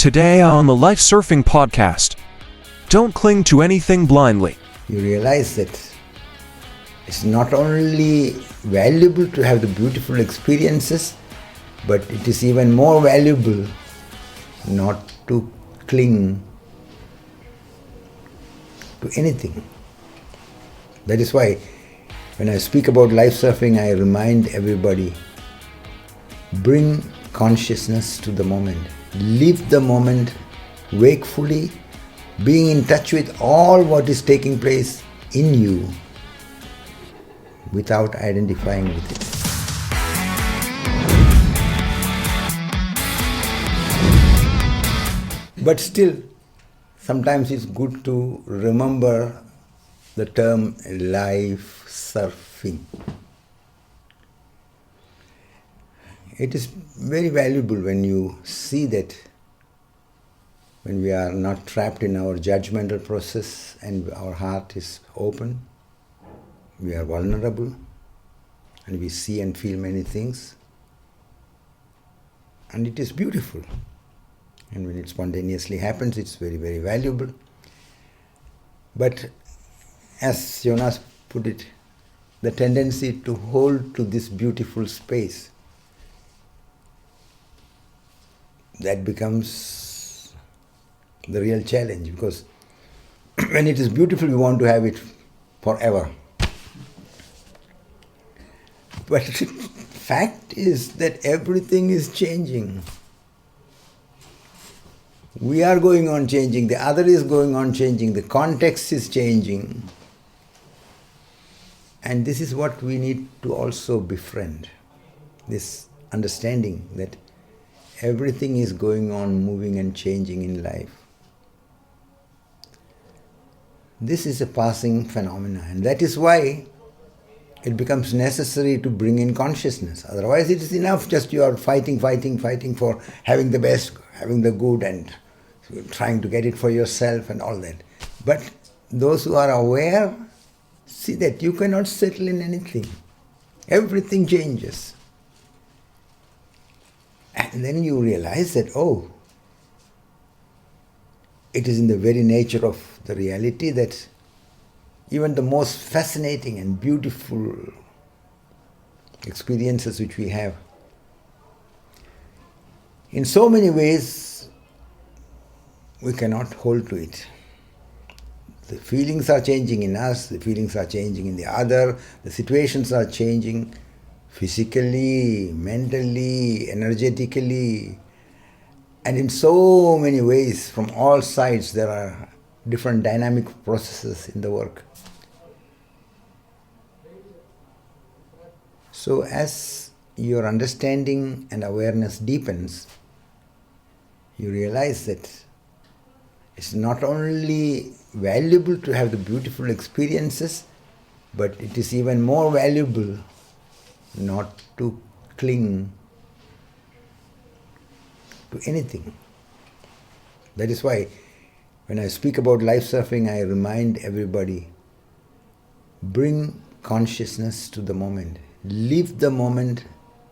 Today on the Life Surfing Podcast. Don't cling to anything blindly. You realize that it's not only valuable to have the beautiful experiences, but it is even more valuable not to cling to anything. That is why when I speak about life surfing, I remind everybody, bring consciousness to the moment. Live the moment wakefully, being in touch with all what is taking place in you without identifying with it. But still, sometimes it's good to remember the term life surfing. It is very valuable when you see that when we are not trapped in our judgmental process and our heart is open, we are vulnerable and we see and feel many things. And it is beautiful. And when it spontaneously happens, it's very, very valuable. But as Jonas put it, the tendency to hold to this beautiful space, that becomes the real challenge, because when it is beautiful, we want to have it forever. But the fact is that everything is changing. We are going on changing, the other is going on changing, the context is changing. And this is what we need to also befriend, this understanding that everything is going on, moving and changing in life. This is a passing phenomena, and that is why it becomes necessary to bring in consciousness. Otherwise it is enough just you are fighting for having the best, having the good and trying to get it for yourself and all that. But those who are aware see that you cannot settle in anything. Everything changes. And then you realize that, it is in the very nature of the reality that even the most fascinating and beautiful experiences which we have, in so many ways, we cannot hold to it. The feelings are changing in us, the feelings are changing in the other, the situations are changing physically, mentally, energetically, and in so many ways, from all sides, there are different dynamic processes in the work. So as your understanding and awareness deepens, you realize that it's not only valuable to have the beautiful experiences, but it is even more valuable not to cling to anything. That is why when I speak about life surfing, I remind everybody, bring consciousness to the moment. Live the moment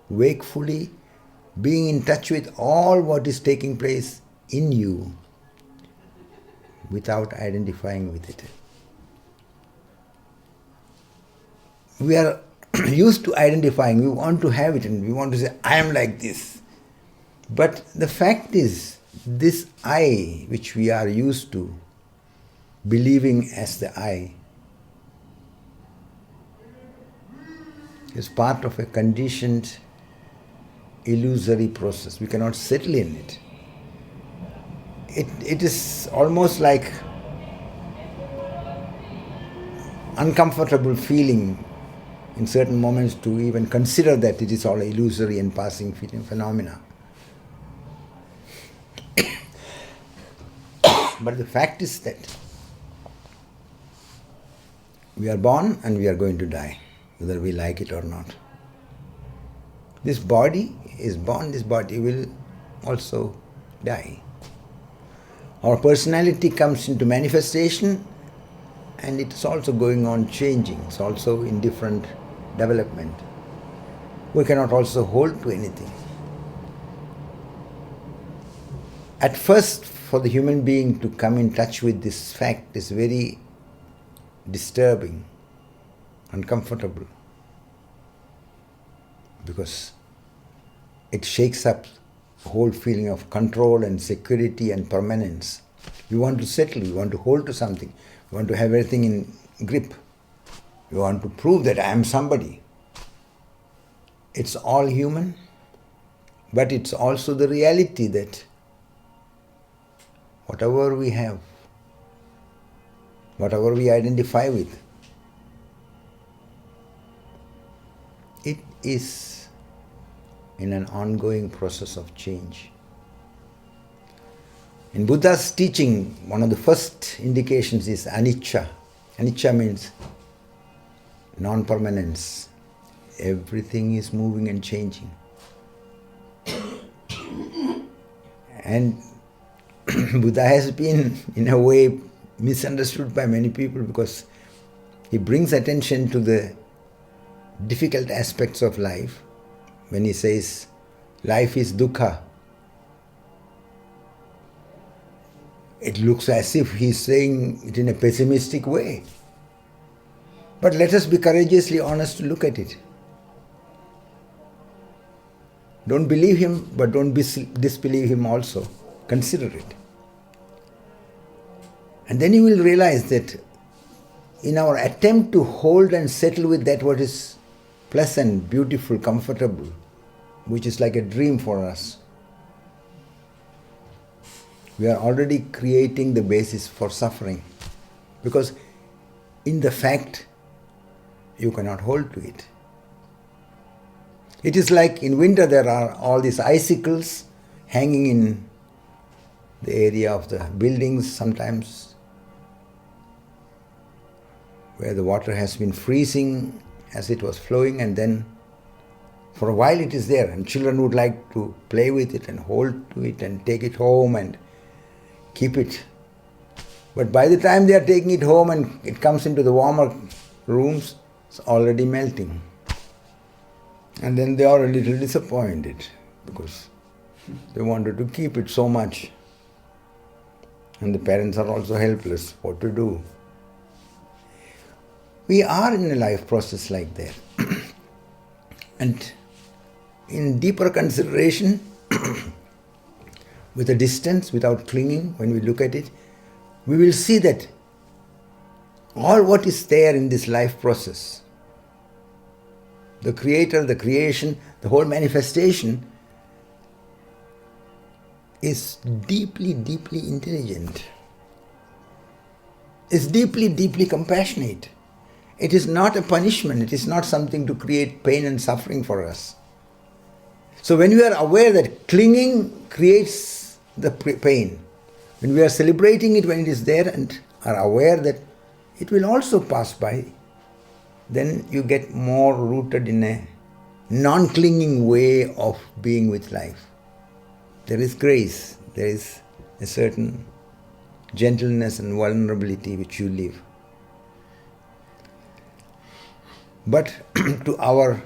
wakefully, being in touch with all what is taking place in you without identifying with it. We are used to identifying, we want to have it and we want to say, I am like this. But the fact is, this I, which we are used to believing as the I, is part of a conditioned, illusory process. We cannot settle in it. It is almost like uncomfortable feeling in certain moments to even consider that it is all illusory and passing phenomena. But the fact is that we are born and we are going to die, whether we like it or not. This body is born, this body will also die. Our personality comes into manifestation and it is also going on changing. It's also in different development. We cannot also hold to anything. At first, for the human being to come in touch with this fact is very disturbing, uncomfortable, because it shakes up the whole feeling of control and security and permanence. You want to settle, you want to hold to something, you want to have everything in grip, you want to prove that I am somebody. It's all human, but it's also the reality that whatever we have, whatever we identify with, it is in an ongoing process of change. In Buddha's teaching, one of the first indications is anicca. Anicca means non-permanence. Everything is moving and changing. And Buddha has been, in a way, misunderstood by many people because he brings attention to the difficult aspects of life when he says life is dukkha. It looks as if he's saying it in a pessimistic way. But let us be courageously honest to look at it. Don't believe him, but don't disbelieve him also. Consider it. And then you will realize that in our attempt to hold and settle with that what is pleasant, beautiful, comfortable, which is like a dream for us, we are already creating the basis for suffering. Because in the fact, you cannot hold to it. It is like in winter there are all these icicles hanging in the area of the buildings sometimes, where the water has been freezing as it was flowing, and then for a while it is there, and children would like to play with it and hold to it and take it home and keep it. But by the time they are taking it home and it comes into the warmer rooms, it's already melting. And then they are a little disappointed because they wanted to keep it so much. And the parents are also helpless. What to do? We are in a life process like that. And in deeper consideration, with a distance, without clinging, when we look at it, we will see that all what is there in this life process, the creator, the creation, the whole manifestation, is deeply, deeply intelligent. Is deeply, deeply compassionate. It is not a punishment. It is not something to create pain and suffering for us. So when we are aware that clinging creates the pain, when we are celebrating it when it is there and are aware that it will also pass by, then you get more rooted in a non-clinging way of being with life. There is grace, there is a certain gentleness and vulnerability which you live. But to our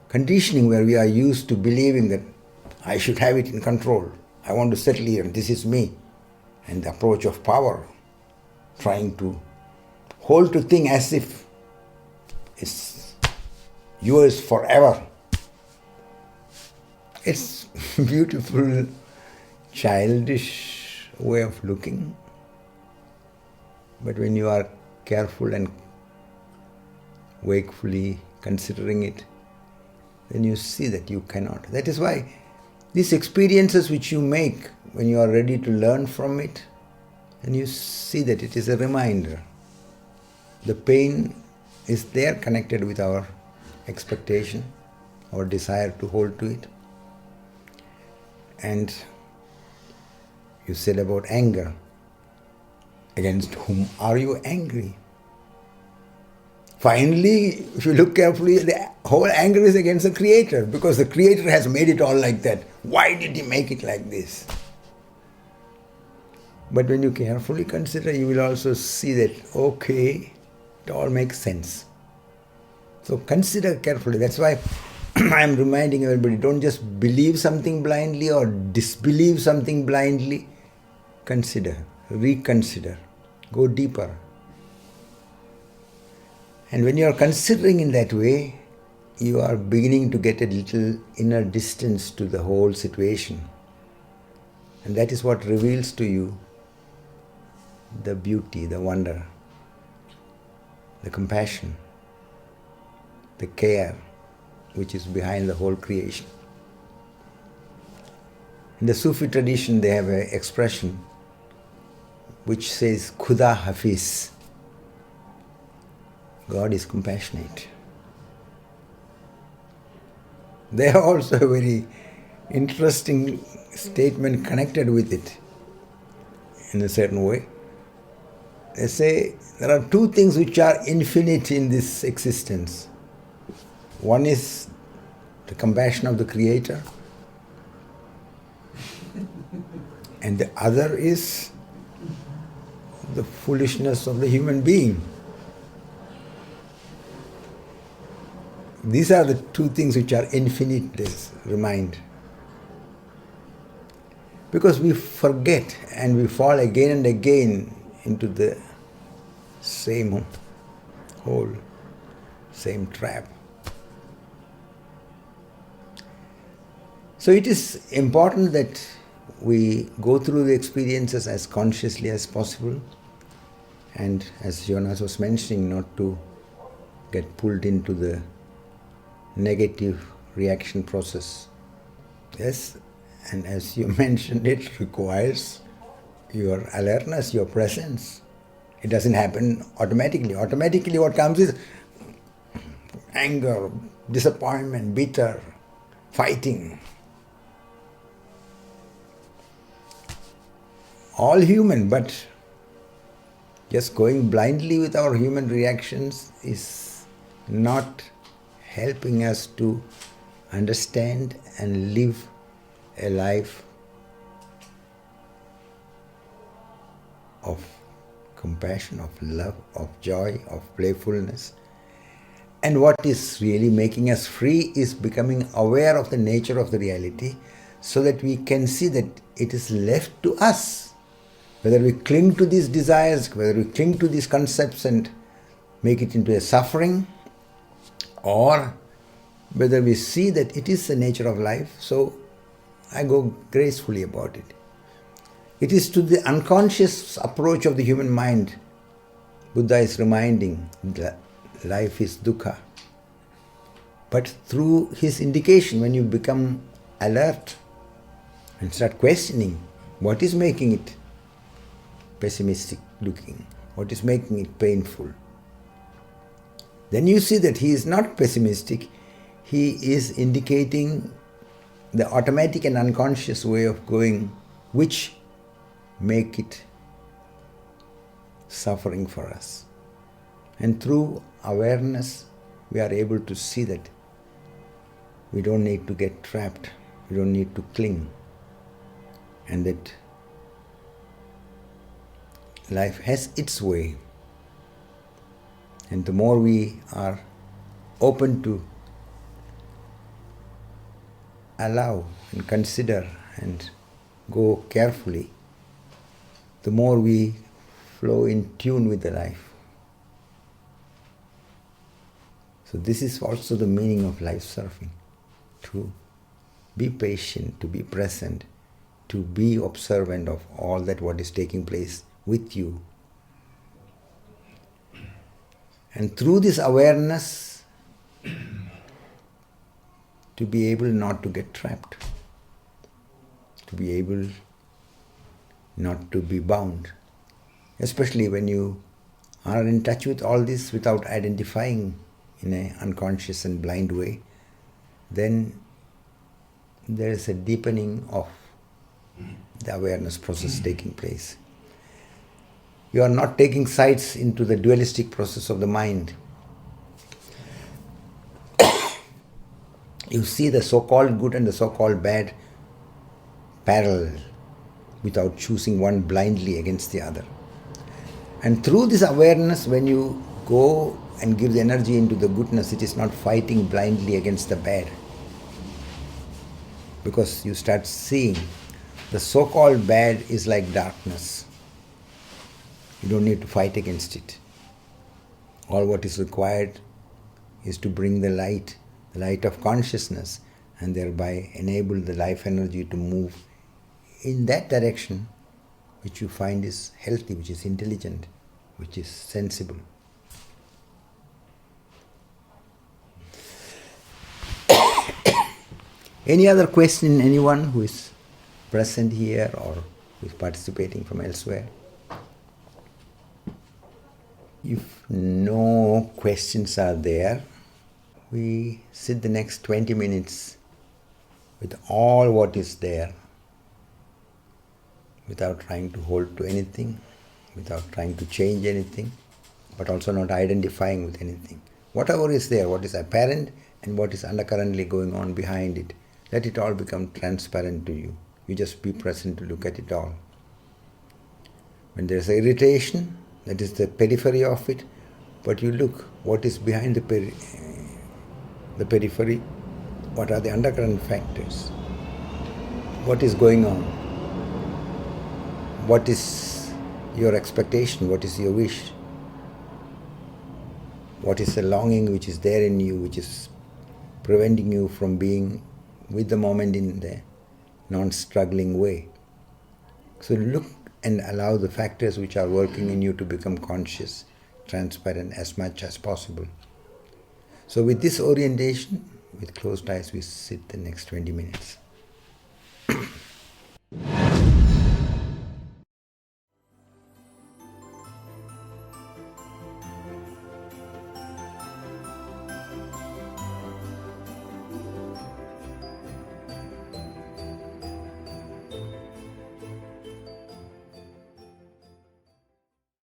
conditioning, where we are used to believing that I should have it in control, I want to settle here and this is me, and the approach of power, trying to hold to thing as if it's yours forever. It's beautiful, childish way of looking. But when you are careful and wakefully considering it, then you see that you cannot. That is why these experiences which you make, when you are ready to learn from it, then you see that it is a reminder. The pain is there connected with our expectation, our desire to hold to it. And you said about anger. Against whom are you angry? Finally, if you look carefully, the whole anger is against the Creator, because the Creator has made it all like that. Why did He make it like this? But when you carefully consider, you will also see that, okay, it all makes sense. So consider carefully. That's why I am reminding everybody, don't just believe something blindly or disbelieve something blindly. consider, reconsider, go deeper. And when you are considering in that way, you are beginning to get a little inner distance to the whole situation. And that is what reveals to you the beauty, the wonder, the compassion, the care which is behind the whole creation. In the Sufi tradition, they have an expression which says, Khuda Hafiz. God is compassionate. They have also a very interesting statement connected with it in a certain way. They say there are two things which are infinite in this existence. One is the compassion of the Creator, and the other is the foolishness of the human being. These are the two things which are infinite, they remind. Because we forget and we fall again and again into the same hole, same trap. So it is important that we go through the experiences as consciously as possible, and as Jonas was mentioning, not to get pulled into the negative reaction process. Yes, and as you mentioned, it requires your alertness, your presence. It doesn't happen automatically. Automatically what comes is anger, disappointment, bitter, fighting. All human, but just going blindly with our human reactions is not helping us to understand and live a life of compassion, of love, of joy, of playfulness. And what is really making us free is becoming aware of the nature of the reality, so that we can see that it is left to us. Whether we cling to these desires, whether we cling to these concepts and make it into a suffering, or whether we see that it is the nature of life, so I go gracefully about it. It is to the unconscious approach of the human mind Buddha is reminding that life is dukkha. But through his indication, when you become alert and start questioning what is making it pessimistic looking, what is making it painful, then you see that he is not pessimistic, he is indicating the automatic and unconscious way of going, which make it suffering for us. And through awareness, we are able to see that we don't need to get trapped, we don't need to cling, and that life has its way. And the more we are open to allow and consider and go carefully, the more we flow in tune with the life. So this is also the meaning of life surfing, to be patient, to be present, to be observant of all that what is taking place with you. And through this awareness, to be able not to get trapped, to be able not to be bound. Especially when you are in touch with all this without identifying in an unconscious and blind way, then there is a deepening of the awareness process taking place. You are not taking sides into the dualistic process of the mind. You see the so-called good and the so-called bad parallel without choosing one blindly against the other. And through this awareness, when you go and give the energy into the goodness, it is not fighting blindly against the bad. Because you start seeing The so-called bad is like darkness. You don't need to fight against it. All what is required is to bring the light of consciousness, and thereby enable the life energy to move in that direction which you find is healthy, which is intelligent, which is sensible. Any other question, anyone who is present here or who is participating from elsewhere? If no questions are there, we sit the next 20 minutes with all what is there, without trying to hold to anything, without trying to change anything, but also not identifying with anything. Whatever is there, what is apparent and what is undercurrently going on behind it, let it all become transparent to you. You just be present to look at it all. When there is irritation, that is the periphery of it, but you look what is behind the periphery, what are the undercurrent factors, what is going on, what is your expectation, what is your wish, what is the longing which is there in you, which is preventing you from being with the moment in the non-struggling way. So look and allow the factors which are working in you to become conscious, transparent as much as possible. So with this orientation, with closed eyes, we sit the next 20 minutes.